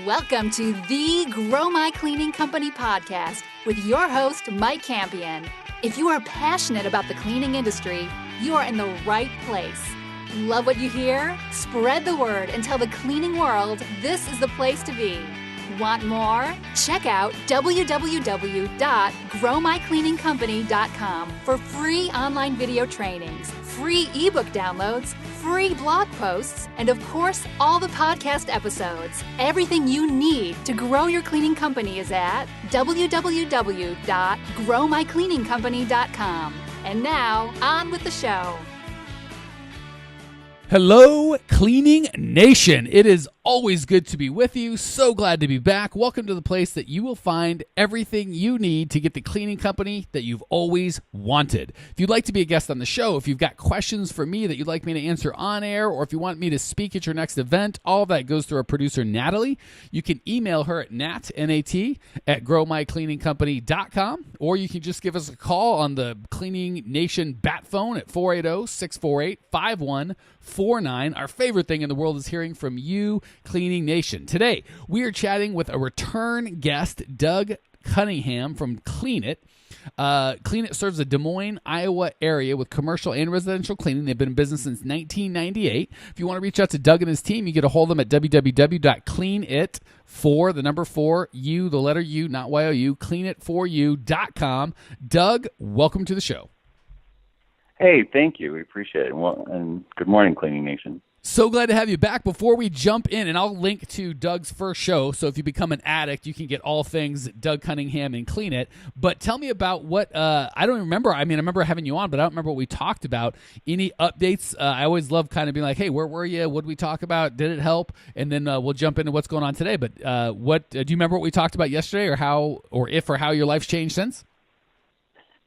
Welcome to the Grow My Cleaning Company podcast with your host, Mike Campion. If you are passionate about the cleaning industry, you are in the right place. Love what you hear? Spread the word and tell the cleaning world this is the place to be. Want more? Check out www.growmycleaningcompany.com for free online video trainings, free ebook downloads, free blog posts, and of course, all the podcast episodes. Everything you need to grow your cleaning company is at www.growmycleaningcompany.com. And now, on with the show. Hello, Cleaning Nation. It is always good to be with you. So glad to be back. Welcome to the place that you will find everything you need to get the cleaning company that you've always wanted. If you'd like to be a guest on the show, if you've got questions for me that you'd like me to answer on air, or if you want me to speak at your next event, all of that goes through our producer, Natalie. You can email her at nat@growmycleaningcompany.com, or you can just give us a call on the Cleaning Nation bat phone at 480-648-5149. Our favorite thing in the world is hearing from you, Cleaning Nation. Today, we are chatting with a return guest, Doug Cunningham from Clean It. Clean It serves the Des Moines, Iowa area with commercial and residential cleaning. They've been in business since 1998. If you want to reach out to Doug and his team, you get a hold of them at cleanit4u.com. Doug, welcome to the show. Hey, thank you. We appreciate it. Well, and good morning, Cleaning Nation. So glad to have you back. Before we jump in, and I'll link to Doug's first show, so if you become an addict, you can get all things Doug Cunningham and Clean It. But tell me about what, I don't remember. I remember having you on, but I don't remember what we talked about. Any updates? I always love kind of being like, hey, where were you? What did we talk about? Did it help? And then we'll jump into what's going on today. But what do you remember what we talked about yesterday, or how, or how your life's changed since?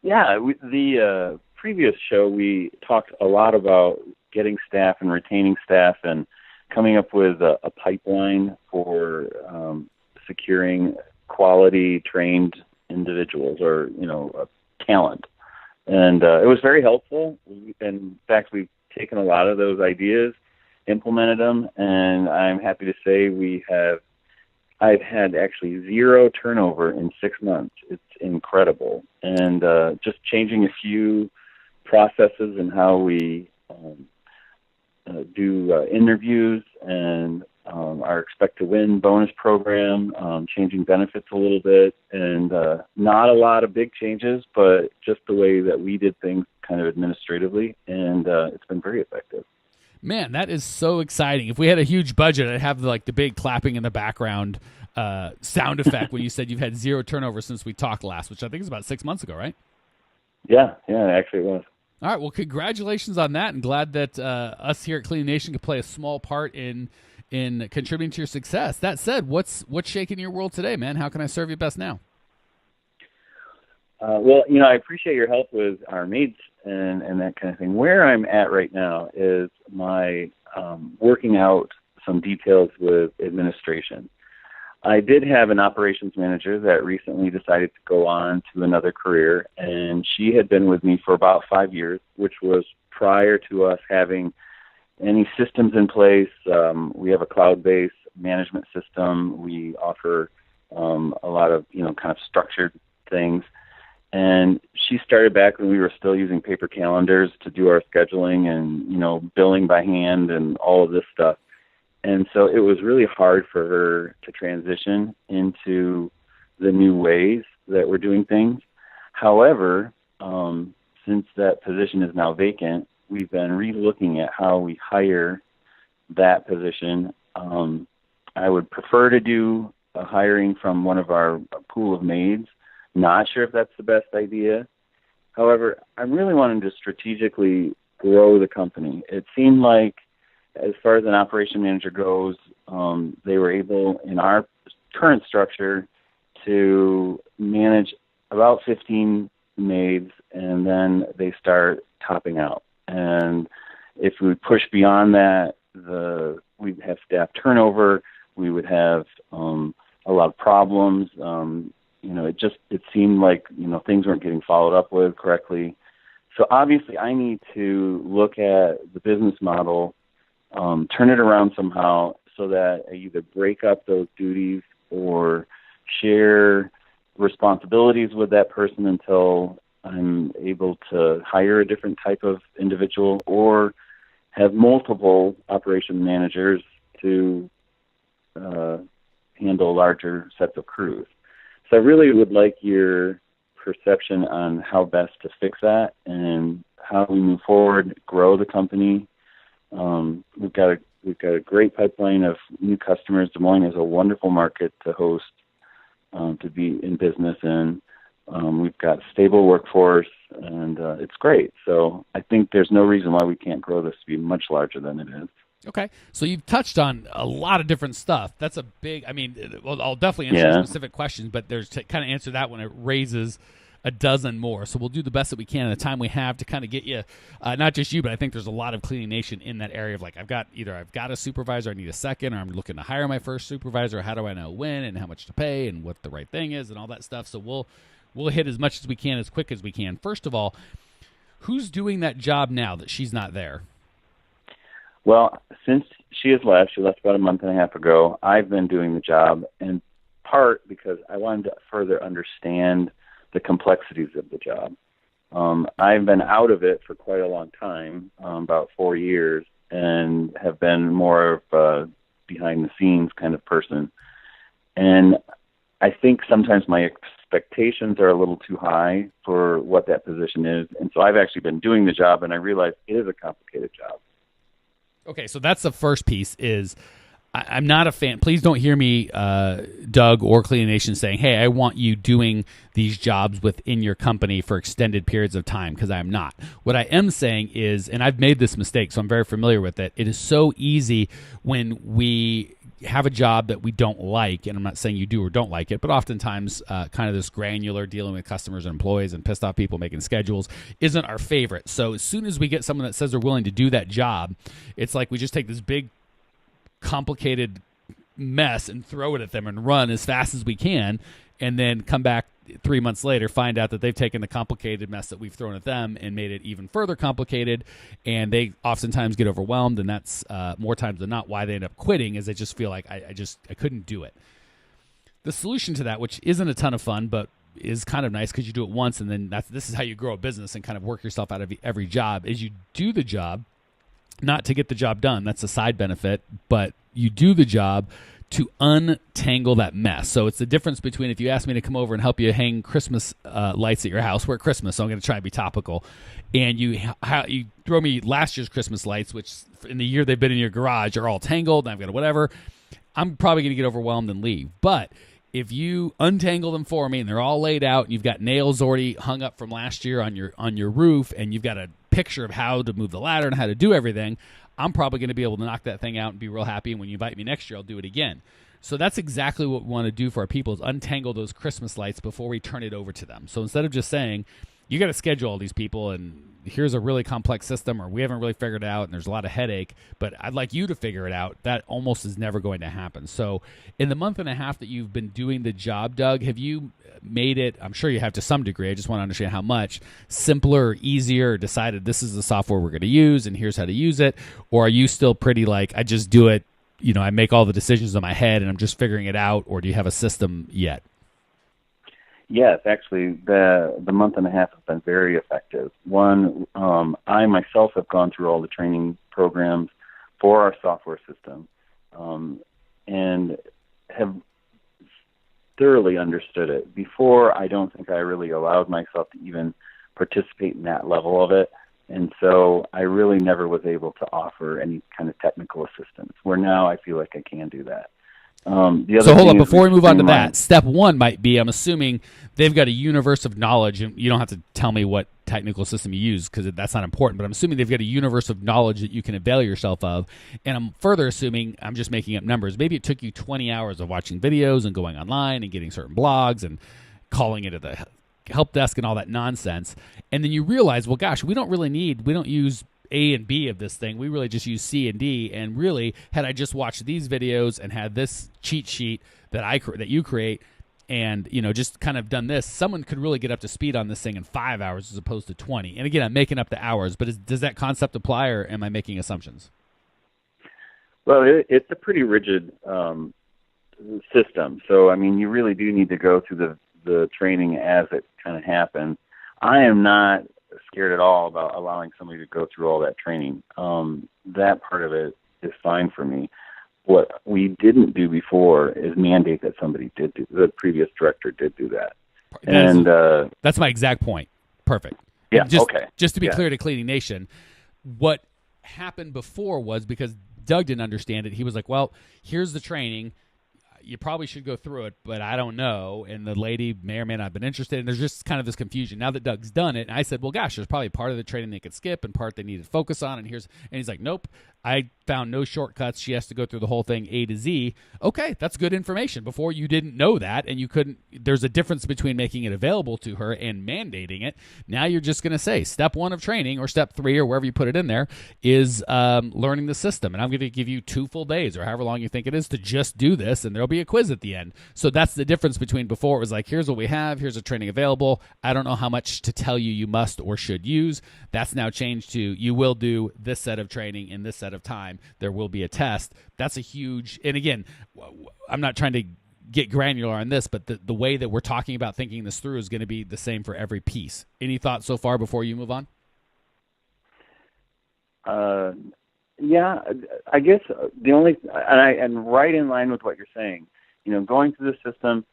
Yeah, the previous show, we talked a lot about getting staff and retaining staff and coming up with a pipeline for securing quality trained individuals, or talent. And it was very helpful. In fact, we've taken a lot of those ideas, implemented them, and I'm happy to say I've had actually zero turnover in 6 months. It's incredible. And just changing a few processes and how we do interviews and our Expect to Win bonus program, changing benefits a little bit, and not a lot of big changes, but just the way that we did things kind of administratively, and it's been very effective. Man, that is so exciting. If we had a huge budget, I'd have the big clapping in the background sound effect when you said you've had zero turnover since we talked last, which I think is about 6 months ago, right? Yeah, actually it was. All right, well, congratulations on that, and glad that us here at Clean Nation could play a small part in contributing to your success. That said, what's shaking your world today, man? How can I serve you best now? Well, I appreciate your help with our maids and that kind of thing. Where I'm at right now is my working out some details with administration. I did have an operations manager that recently decided to go on to another career, and she had been with me for about 5 years, which was prior to us having any systems in place. We have a cloud-based management system. We offer a lot of, kind of structured things. And she started back when we were still using paper calendars to do our scheduling and, billing by hand and all of this stuff. And so it was really hard for her to transition into the new ways that we're doing things. However, since that position is now vacant, we've been re-looking at how we hire that position. I would prefer to do a hiring from one of our pool of maids. Not sure if that's the best idea. However, I'm really wanting to strategically grow the company. It seemed like, as far as an operation manager goes, they were able, in our current structure, to manage about 15 maids, and then they start topping out. And if we push beyond that, we'd have staff turnover, we would have a lot of problems. It seemed like, things weren't getting followed up with correctly. So obviously I need to look at the business model, turn it around somehow so that I either break up those duties or share responsibilities with that person until I'm able to hire a different type of individual, or have multiple operation managers to handle larger sets of crews. So I really would like your perception on how best to fix that and how we move forward, grow the company. We've got a great pipeline of new customers. Des Moines is a wonderful market to host, to be in business in. We've got a stable workforce, and it's great. So I think there's no reason why we can't grow this to be much larger than it is. Okay, so you've touched on a lot of different stuff. That's a big, well, I'll definitely answer specific questions, but there's to kind of answer that one, it raises a dozen more. So we'll do the best that we can in the time we have to kind of get you, not just you, but I think there's a lot of Cleaning Nation in that area of like, I've got a supervisor, I need a second, or I'm looking to hire my first supervisor. How do I know when and how much to pay and what the right thing is and all that stuff. So we'll hit as much as we can as quick as we can. First of all, who's doing that job now that she's not there? Well, since she left about a month and a half ago, I've been doing the job, in part because I wanted to further understand the complexities of the job. I've been out of it for quite a long time, about 4 years, and have been more of a behind-the-scenes kind of person. And I think sometimes my expectations are a little too high for what that position is. And so I've actually been doing the job, and I realize it is a complicated job. Okay, so that's the first piece is I'm not a fan. Please don't hear me, Doug or Cleaning Nation, saying, hey, I want you doing these jobs within your company for extended periods of time, because I'm not. What I am saying is, and I've made this mistake, so I'm very familiar with it, it is so easy when we have a job that we don't like, and I'm not saying you do or don't like it, but oftentimes kind of this granular dealing with customers and employees and pissed off people making schedules isn't our favorite. So as soon as we get someone that says they're willing to do that job, it's like we just take this big complicated mess and throw it at them and run as fast as we can, and then come back 3 months later, find out that they've taken the complicated mess that we've thrown at them and made it even further complicated, and they oftentimes get overwhelmed, and that's more times than not why they end up quitting, is they just feel like I couldn't do it. The solution to that, which isn't a ton of fun but is kind of nice because you do it once, and then this is how you grow a business and kind of work yourself out of every job, is you do the job not to get the job done. That's a side benefit, but you do the job to untangle that mess. So it's the difference between if you ask me to come over and help you hang Christmas lights at your house. We're at Christmas, so I'm going to try and be topical. And you throw me last year's Christmas lights, which in the year they've been in your garage are all tangled, and I've got whatever. I'm probably going to get overwhelmed and leave. But if you untangle them for me and they're all laid out, and you've got nails already hung up from last year on your roof, and you've got a picture of how to move the ladder and how to do everything, I'm probably going to be able to knock that thing out and be real happy. And when you invite me next year, I'll do it again. So that's exactly what we want to do for our people, is untangle those Christmas lights before we turn it over to them. So instead of just saying, you got to schedule all these people, and here's a really complex system, or we haven't really figured it out, and there's a lot of headache, but I'd like you to figure it out, that almost is never going to happen. So in the month and a half that you've been doing the job, Doug, have you made it, I'm sure you have to some degree, I just want to understand how much, simpler or easier, or decided this is the software we're going to use and here's how to use it? Or are you still pretty like, I just do it, I make all the decisions in my head and I'm just figuring it out? Or do you have a system yet? Yes, actually, the month and a half has been very effective. One, I myself have gone through all the training programs for our software system, and have thoroughly understood it. Before, I don't think I really allowed myself to even participate in that level of it, and so I really never was able to offer any kind of technical assistance, where now I feel like I can do that. So hold on, before we move on to that, step one might be, I'm assuming they've got a universe of knowledge, and you don't have to tell me what technical system you use because that's not important, but I'm assuming they've got a universe of knowledge that you can avail yourself of, and I'm further assuming, I'm just making up numbers, maybe it took you 20 hours of watching videos and going online and getting certain blogs and calling into the help desk and all that nonsense, and then you realize, well, gosh, we don't use A and B of this thing. We really just use C and D. And really, had I just watched these videos and had this cheat sheet that you create, and just kind of done this, someone could really get up to speed on this thing in 5 hours as opposed to 20. And again, I'm making up the hours, but does that concept apply, or am I making assumptions? Well, it's a pretty rigid system. So, I mean, you really do need to go through the training as it kind of happens. I am not scared at all about allowing somebody to go through all that training. That part of it is fine for me. What we didn't do before is mandate that somebody did do. The previous director did do that. That's my exact point. Perfect. Yeah, Just to be clear to Cleaning Nation, what happened before was because Doug didn't understand it. He was like, well, here's the training. You probably should go through it, but I don't know. And the lady may or may not have been interested. And there's just kind of this confusion. Now that Doug's done it, and I said, well, gosh, there's probably part of the training they could skip and part they need to focus on. And he's like, nope, I found no shortcuts. She has to go through the whole thing A to Z. Okay, that's good information. Before you didn't know that, and you couldn't. There's a difference between making it available to her and mandating it. Now you're just going to say step 1 of training or step 3 or wherever you put it in there is learning the system. And I'm going to give you 2 full days or however long you think it is to just do this, and there'll be a quiz at the end. So that's the difference between before it was like, here's what we have, here's a training available. I don't know how much to tell you must or should use. That's now changed to you will do this set of training in this set of time. There will be a test. That's a huge, and again, I'm not trying to get granular on this, but the way that we're talking about thinking this through is going to be the same for every piece. Any thoughts so far before you move on? Yeah, I guess the only, and right in line with what you're saying, going through the system,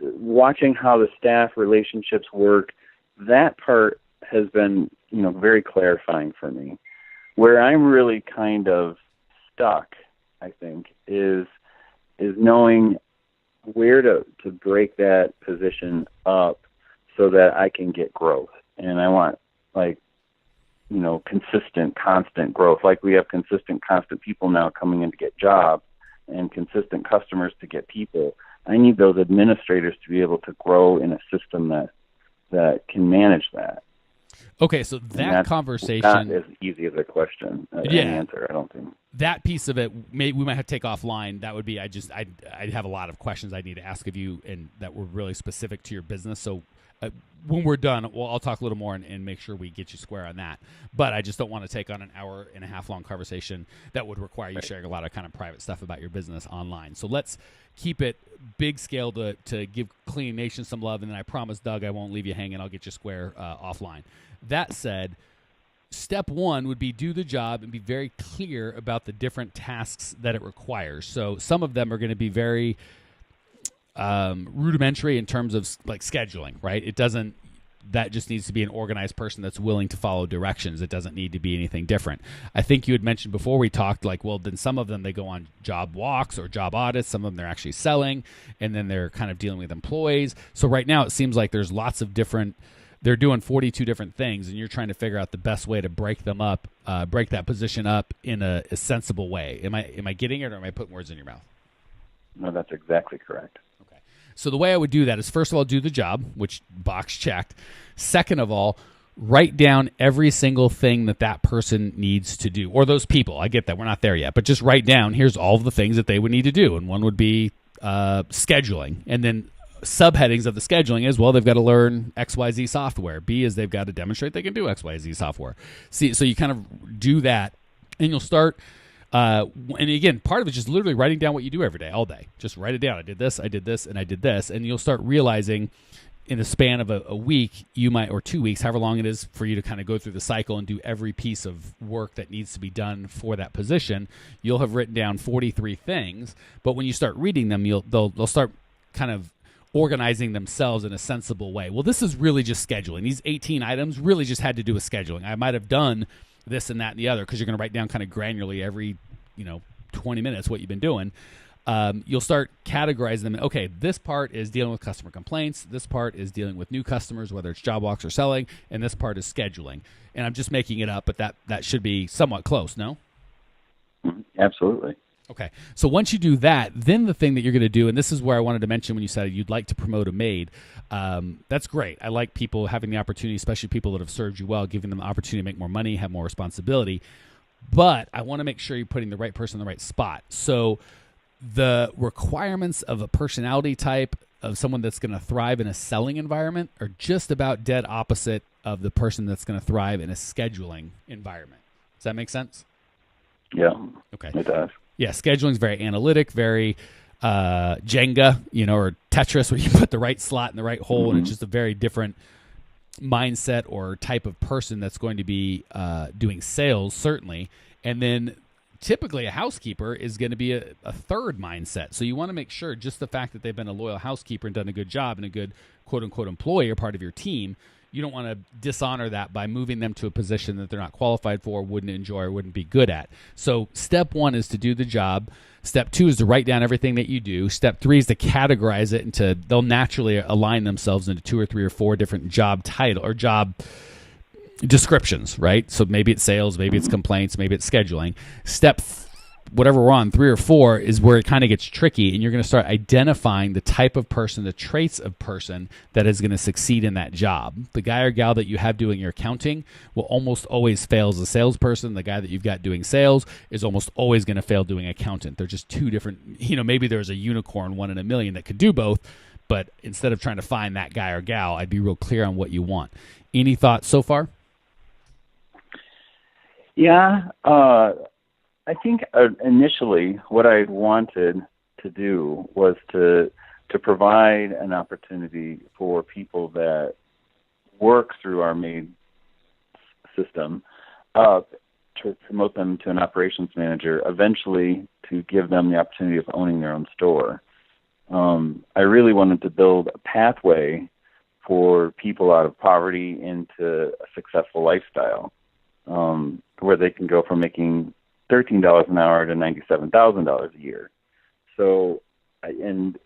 watching how the staff relationships work, that part has been, very clarifying for me. Where I'm really kind of stuck, I think, is knowing where to break that position up so that I can get growth. And I want, consistent, constant growth. Like we have consistent, constant people now coming in to get jobs and consistent customers to get people. I need those administrators to be able to grow in a system that can manage that. Okay, so that conversation not as easy as a question, an answer. I don't think that piece of it. We might have to take offline. That would be. I'd have a lot of questions I need to ask of you, and that were really specific to your business. So when we're done, I'll talk a little more and make sure we get you square on that. But I just don't want to take on an hour and a half long conversation that would require you sharing a lot of kind of private stuff about your business online. So let's keep it big scale to give Cleaning Nation some love, and then I promise, Doug, I won't leave you hanging. I'll get you square offline. That said, step 1 would be do the job and be very clear about the different tasks that it requires. So some of them are going to be very rudimentary in terms of like scheduling, right? That just needs to be an organized person that's willing to follow directions. It doesn't need to be anything different. I think you had mentioned before we talked, then some of them, they go on job walks or job audits. Some of them they're actually selling, and then they're kind of dealing with employees. So right now it seems like there's lots of they're doing 42 different things, and you're trying to figure out the best way to break them up, break that position up in a sensible way. Am I getting it, or am I putting words in your mouth? No, that's exactly correct. Okay. So the way I would do that is, first of all, do the job, which box checked. Second of all, write down every single thing that person needs to do, or those people. I get that. We're not there yet. But just write down, here's all of the things that they would need to do. And one would be scheduling. And then subheadings of the scheduling is, well, they've got to learn XYZ software. B is they've got to demonstrate they can do XYZ software. See, so you kind of do that, and you'll start. And again, part of it is just literally writing down what you do every day, all day. Just write it down. I did this, and I did this. And you'll start realizing in the span of a week, you might, or 2 weeks, however long it is for you to kind of go through the cycle and do every piece of work that needs to be done for that position, you'll have written down 43 things. But when you start reading them, they'll start kind of organizing themselves in a sensible way. Well, this is really just scheduling. These 18 items really just had to do with scheduling. I might have done this and that and the other, because you're going to write down kind of granularly every 20 minutes what you've been doing. You'll start categorizing them. Okay, this part is dealing with customer complaints. This part is dealing with new customers, whether it's job walks or selling. And this part is scheduling. And I'm just making it up, but that should be somewhat close, no? Absolutely. Okay, so once you do that, then the thing that you're going to do, and this is where I wanted to mention when you said you'd like to promote a maid, that's great. I like people having the opportunity, especially people that have served you well, giving them the opportunity to make more money, have more responsibility. But I want to make sure you're putting the right person in the right spot. So the requirements of a personality type of someone that's going to thrive in a selling environment are just about dead opposite of the person that's going to thrive in a scheduling environment. Does that make sense? Yeah. Okay. It does. Yeah, scheduling is very analytic, very Jenga, or Tetris, where you put the right slot in the right hole, and it's just a very different mindset or type of person that's going to be doing sales, certainly. And then typically a housekeeper is going to be a third mindset. So you want to make sure just the fact that they've been a loyal housekeeper and done a good job and a good quote-unquote employee or part of your team, you don't want to dishonor that by moving them to a position that they're not qualified for, wouldn't enjoy, or wouldn't be good at. So step 1 is to do the job. Step 2 is to write down everything that you do. Step 3 is to categorize it into, they'll naturally align themselves into 2 or 3 or 4 different job title or job descriptions, right? So maybe it's sales, maybe it's complaints, maybe it's scheduling. Whatever we're on, 3 or 4 is where it kind of gets tricky, and you're going to start identifying the type of person, the traits of person that is going to succeed in that job. The guy or gal that you have doing your accounting will almost always fail as a salesperson. The guy that you've got doing sales is almost always going to fail doing accountant. They're just two different, maybe there's a unicorn, 1 in a million that could do both, but instead of trying to find that guy or gal, I'd be real clear on what you want. Any thoughts so far? Yeah, I think initially what I wanted to do was to provide an opportunity for people that work through our MAID system to promote them to an operations manager, eventually to give them the opportunity of owning their own store. I really wanted to build a pathway for people out of poverty into a successful lifestyle, where they can go from making $13 an hour to $97,000 a year. So, and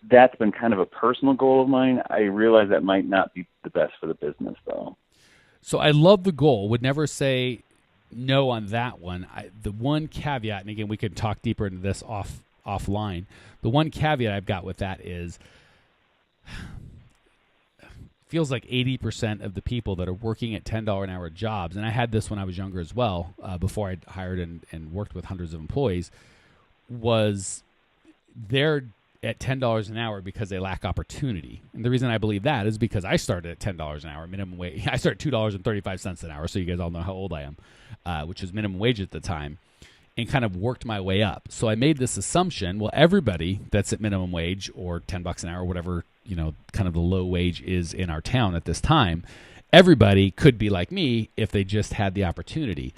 that's been kind of a personal goal of mine. I realize that might not be the best for the business, though. So I love the goal. Would never say no on that one. The one caveat, and again, we could talk deeper into this offline. The one caveat I've got with that is, feels like 80% of the people that are working at $10 an hour jobs, and I had this when I was younger as well, before I hired and worked with hundreds of employees, was they're at $10 an hour because they lack opportunity. And the reason I believe that is because I started at $10 an hour, minimum wage. I started $2.35 an hour, so you guys all know how old I am, which was minimum wage at the time, and kind of worked my way up. So I made this assumption, well, everybody that's at minimum wage or $10 an hour, whatever, kind of the low wage is in our town at this time, everybody could be like me if they just had the opportunity.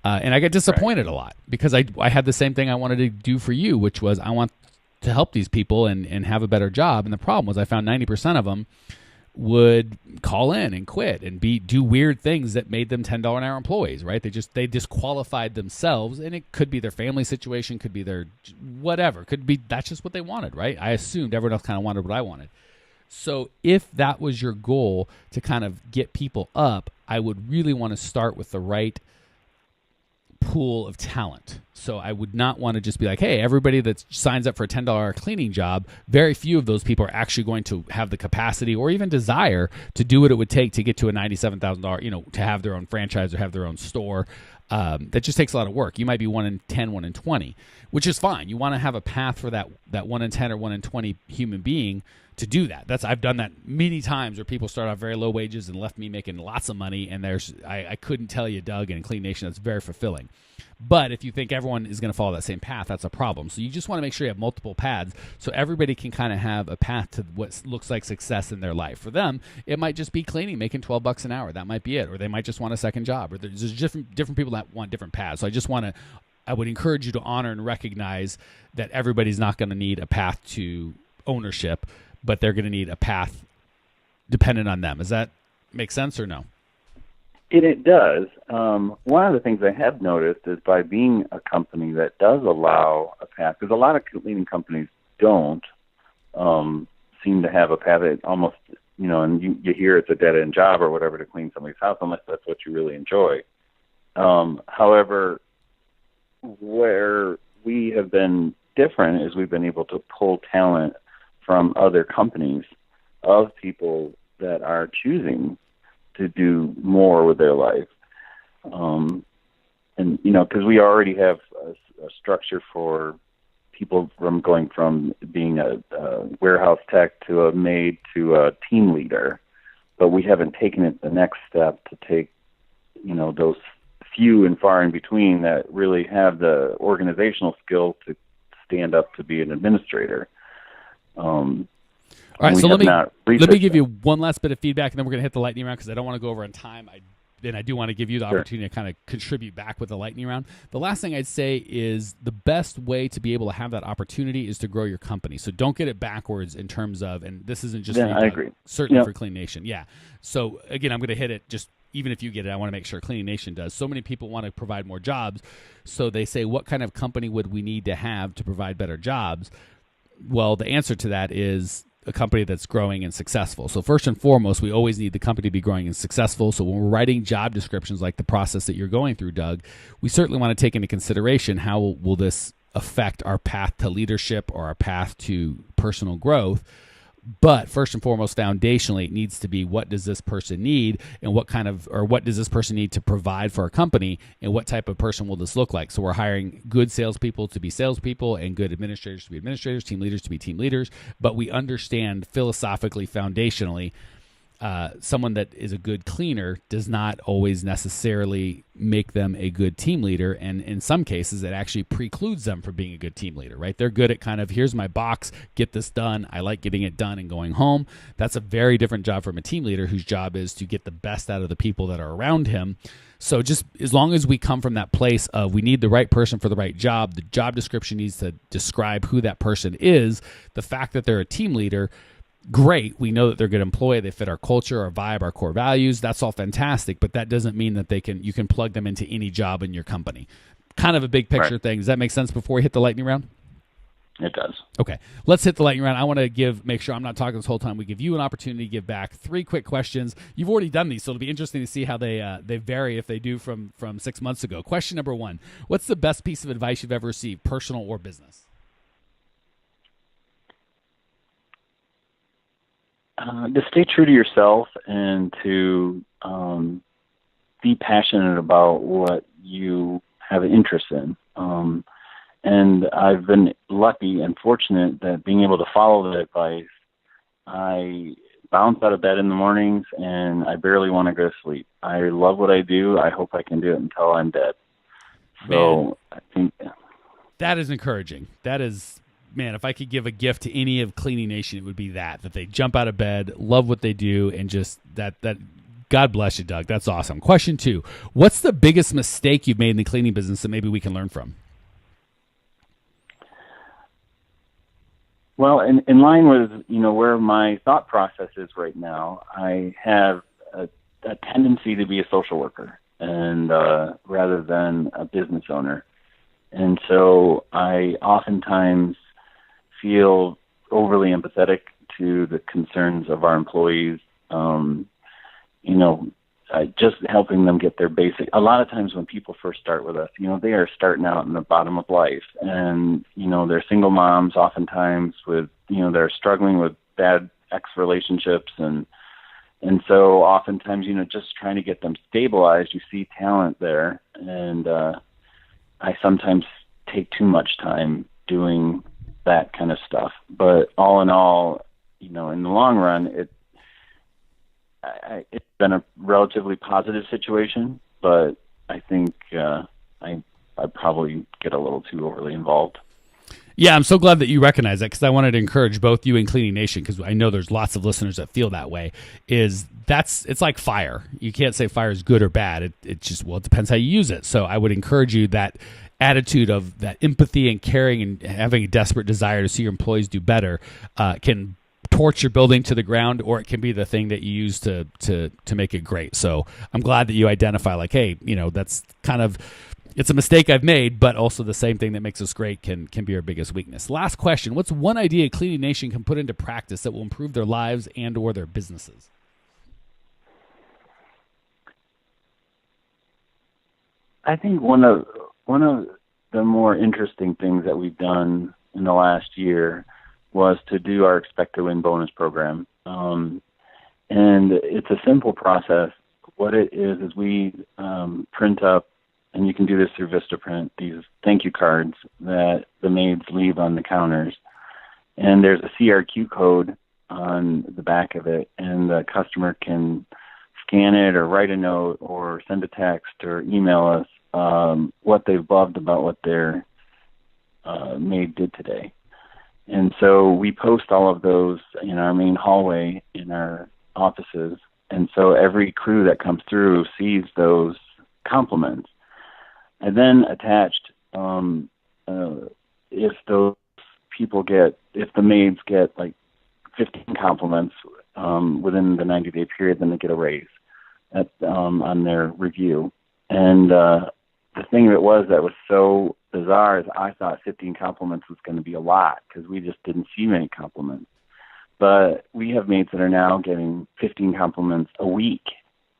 And I got disappointed a lot because I had the same thing I wanted to do for you, which was I want to help these people and have a better job. And the problem was I found 90% of them would call in and quit and do weird things that made them $10 an hour employees, right? They disqualified themselves, and it could be their family situation, could be their whatever, could be that's just what they wanted, right? I assumed everyone else kind of wanted what I wanted. So if that was your goal to kind of get people up, I would really want to start with the right pool of talent. So I would not want to just be like, hey, everybody that signs up for a $10 cleaning job, very few of those people are actually going to have the capacity or even desire to do what it would take to get to a $97,000, to have their own franchise or have their own store. That just takes a lot of work. You might be 1 in 10, 1 in 20, which is fine. You want to have a path for that 1 in 10 or 1 in 20 human being to do that. I've done that many times where people start off very low wages and left me making lots of money. And I couldn't tell you, Doug, and Clean Nation, that's very fulfilling. But if you think everyone is going to follow that same path, that's a problem. So you just want to make sure you have multiple paths so everybody can kind of have a path to what looks like success in their life. For them, it might just be cleaning, making $12 an hour. That might be it. Or they might just want a second job. Or there's different people that want different paths. So I would encourage you to honor and recognize that everybody's not going to need a path to ownership, but they're going to need a path dependent on them. Does that make sense or no? It does. One of the things I have noticed is by being a company that does allow a path, because a lot of cleaning companies don't seem to have a path. It almost, and you hear it's a dead-end job or whatever to clean somebody's house, unless that's what you really enjoy. However, where we have been different is we've been able to pull talent from other companies of people that are choosing to do more with their life. And, because we already have a structure for people going from being a warehouse tech to a maid to a team leader, but we haven't taken it the next step to take, those few and far in between that really have the organizational skill to stand up to be an administrator. All right, so let me give you one last bit of feedback, and then we're going to hit the lightning round because I don't want to go over on time. I do want to give you the opportunity to kind of contribute back with the lightning round. The last thing I'd say is the best way to be able to have that opportunity is to grow your company. So don't get it backwards in terms of, and this isn't just I agree. Certainly for Clean Nation. Yeah. So again, I'm going to hit it just. Even if you get it, I want to make sure Cleaning Nation does. So many people want to provide more jobs. So they say, what kind of company would we need to have to provide better jobs? Well, the answer to that is a company that's growing and successful. So first and foremost, we always need the company to be growing and successful. So when we're writing job descriptions like the process that you're going through, Doug, we certainly want to take into consideration how will this affect our path to leadership or our path to personal growth. But first and foremost, foundationally, it needs to be what does this person need and what does this person need to provide for our company and what type of person will this look like? So we're hiring good salespeople to be salespeople and good administrators to be administrators, team leaders to be team leaders. But we understand philosophically, foundationally, someone that is a good cleaner does not always necessarily make them a good team leader. And in some cases, it actually precludes them from being a good team leader, right? They're good at kind of, here's my box, get this done. I like getting it done and going home. That's a very different job from a team leader whose job is to get the best out of the people that are around him. So just as long as we come from that place of we need the right person for the right job, the job description needs to describe who that person is. The fact that they're a team leader, great. We know that they're a good employee. They fit our culture, our vibe, our core values. That's all fantastic, but that doesn't mean that you can plug them into any job in your company. Kind of a big picture thing. Does that make sense before we hit the lightning round? It does. Okay. Let's hit the lightning round. I want to make sure I'm not talking this whole time. We give you an opportunity to give back 3 quick questions. You've already done these, so it'll be interesting to see how they vary if they do from 6 months ago. Question number 1. What's the best piece of advice you've ever received, personal or business? To stay true to yourself and to be passionate about what you have an interest in. And I've been lucky and fortunate that being able to follow that advice, I bounce out of bed in the mornings and I barely want to go to sleep. I love what I do. I hope I can do it until I'm dead. So I think that is encouraging. That is... Man, if I could give a gift to any of Cleaning Nation, it would be that they jump out of bed, love what they do, and just that God bless you, Doug. That's awesome. Question 2, what's the biggest mistake you've made in the cleaning business that maybe we can learn from? Well, in line with, where my thought process is right now, I have a tendency to be a social worker and rather than a business owner. And so I oftentimes feel overly empathetic to the concerns of our employees, just helping them get their basic. A lot of times when people first start with us, they are starting out in the bottom of life, and they're single moms oftentimes with they're struggling with bad ex relationships, and so oftentimes just trying to get them stabilized. You see talent there, and I sometimes take too much time doing that kind of stuff. But all in all, in the long run, it's been a relatively positive situation, but I think I probably get a little too overly involved. Yeah, I'm so glad that you recognize that, because I wanted to encourage both you and Cleaning Nation, because I know there's lots of listeners that feel that way. It's like fire. You can't say fire is good or bad. It just, it depends how you use it. So I would encourage you that attitude of that empathy and caring and having a desperate desire to see your employees do better can torch your building to the ground, or it can be the thing that you use to make it great. So I'm glad that you identify like, hey, that's kind of, it's a mistake I've made, but also the same thing that makes us great can be our biggest weakness. Last question. What's one idea Cleaning Nation can put into practice that will improve their lives and or their businesses? I think one of the more interesting things that we've done in the last year was to do our Expect to Win bonus program. And it's a simple process. What it is we print up, and you can do this through Vistaprint, these thank you cards that the maids leave on the counters. And there's a CRQ code on the back of it, and the customer can scan it or write a note or send a text or email us what they've loved about what their maid did today. And so we post all of those in our main hallway in our offices. And so every crew that comes through sees those compliments. And then attached, if those people if the maids get like 15 compliments within the 90-day period, then they get a raise on their review. And the thing that was so bizarre is I thought 15 compliments was going to be a lot because we just didn't see many compliments. But we have maids that are now getting 15 compliments a week,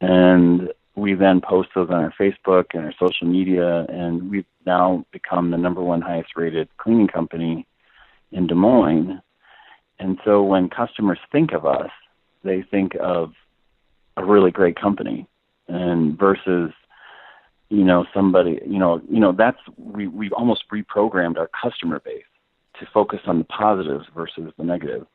and we then post those on our Facebook and our social media, and we've now become the number one highest rated cleaning company in Des Moines. And so when customers think of us, they think of a really great company, and versus somebody, that's, we've almost reprogrammed our customer base to focus on the positives versus the negative.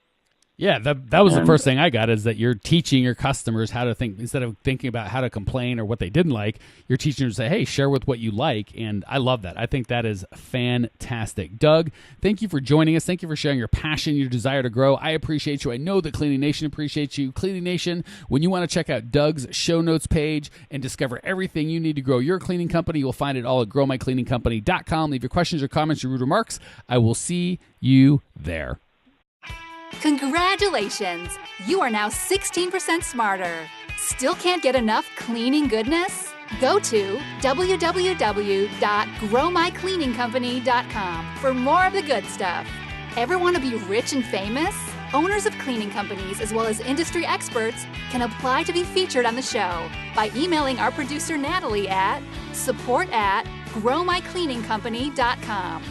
Yeah, that was the first thing I got, is that you're teaching your customers how to think. Instead of thinking about how to complain or what they didn't like, you're teaching them to say, hey, share with what you like. And I love that. I think that is fantastic. Doug, thank you for joining us. Thank you for sharing your passion, your desire to grow. I appreciate you. I know that Cleaning Nation appreciates you. Cleaning Nation, when you want to check out Doug's show notes page and discover everything you need to grow your cleaning company, you'll find it all at growmycleaningcompany.com. Leave your questions or comments or rude remarks. I will see you there. Congratulations! You are now 16% smarter. Still can't get enough cleaning goodness? Go to www.growmycleaningcompany.com for more of the good stuff. Ever want to be rich and famous? Owners of cleaning companies as well as industry experts can apply to be featured on the show by emailing our producer Natalie at support@growmycleaningcompany.com.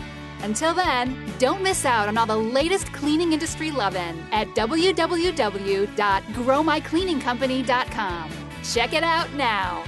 Until then, don't miss out on all the latest cleaning industry lovin' at www.growmycleaningcompany.com. Check it out now.